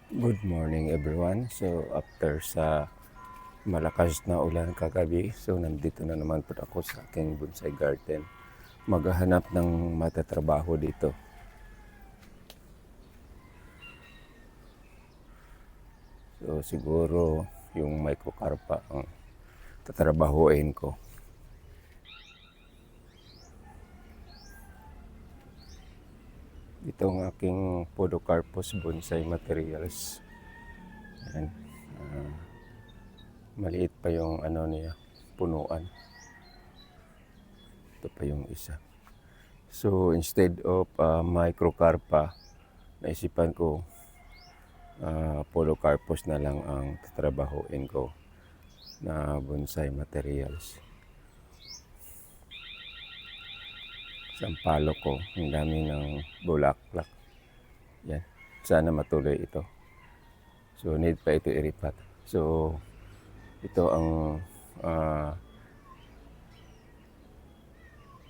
Good morning everyone. So after sa malakas na ulan kagabi, so nandito na naman po ako sa aking bonsai garden. Maghahanap ng matatrabaho dito. So siguro yung microcarpa ang tatrabahuin ko. Ito ang aking Podocarpus bonsai materials. Ayan. Maliit pa yung niya, punuan. Ito pa yung isa. So instead of microcarpa, naisipan ko Podocarpus na lang ang tatrabahuin ko na bonsai materials. Sampalo ko, ang dami ng bulaklak. Yan. Sana matuloy ito. So need pa ito iripat. So ito ang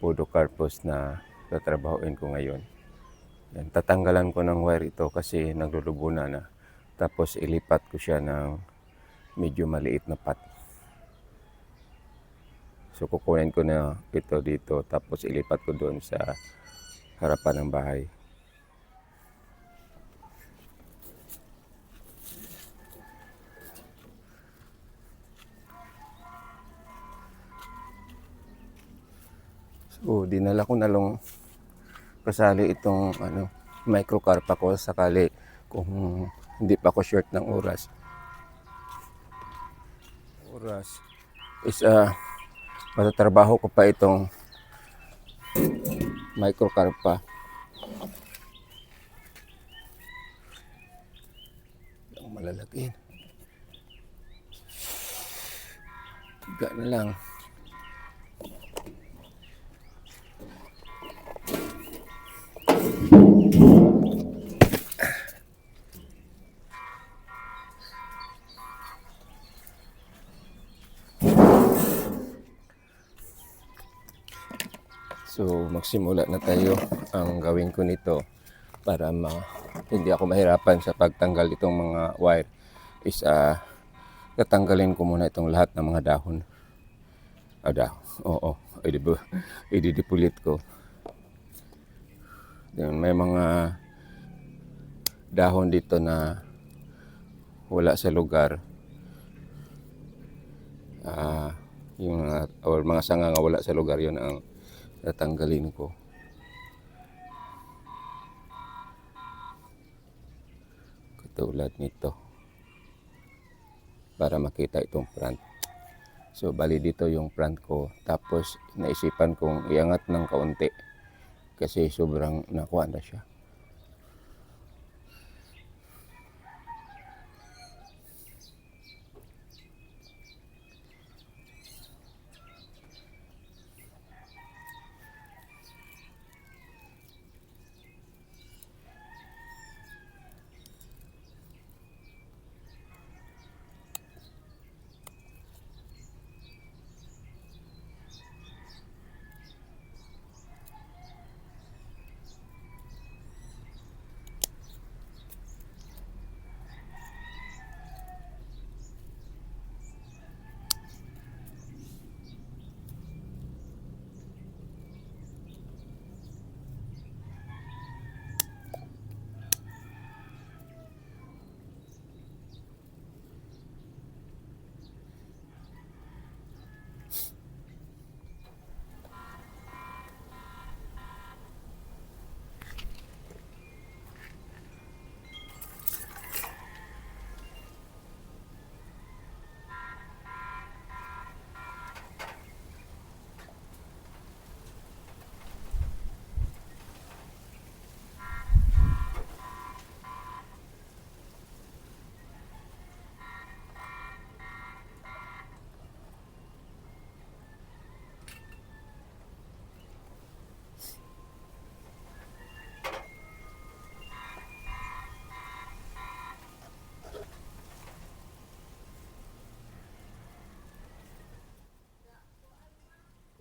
Podocarpus na tatrabahuin ko ngayon. Yan. Tatanggalan ko ng wire ito kasi naglulubo na. Tapos ilipat ko siya ng medyo maliit na pot. So kukunin ko na ito dito tapos ilipat ko doon sa harapan ng bahay. So dinala ko na lang kasali itong microcarpa ko sakali kung hindi pa ako short ng oras. Is matatrabaho ko pa itong microcarpa. Ang malalaki. Tiga na lang. So magsimula na tayo. Ang gawin ko nito para hindi ako mahirapan sa pagtanggal itong mga wire is tatanggalin ko muna itong lahat ng mga dahon. Oo, ididipulit ko. Then, may mga dahon dito na wala sa lugar. Yung mga sanga nga wala sa lugar, yun ang tatanggalin ko. Katulad nito. Para makita itong front. So bali dito yung front ko. Tapos naisipan kong iangat ng kaunti. Kasi sobrang nakuha na siya.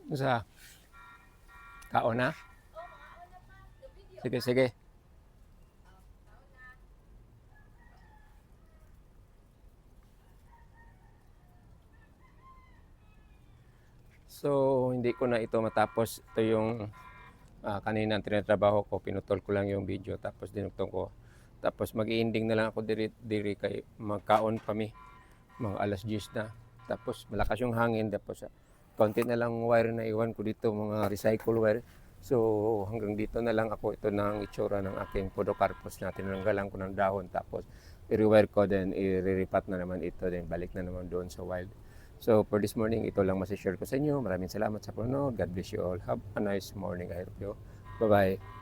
Sa kaon na? Sige. So, hindi ko na ito matapos. Ito yung kanina ang tinatrabaho ko, pinutol ko lang yung video tapos dinugtong ko. Tapos mag-ending na lang ako diri kay magkaon pa mi, mga alas 10 na. Tapos malakas yung hangin tapos konti na lang wire na iwan ko dito, mga recycle wire. So hanggang dito na lang ako. Ito na ang itsura ng aking podocarpus na tinanggalan ko ng dahon tapos i-rewire ko, then i-ripat na naman ito, then balik na naman doon sa wild. So for this morning, ito lang masishare ko sa inyo. Maraming salamat sa panonood. God bless you all. Have a nice morning. I hope you. Bye-bye.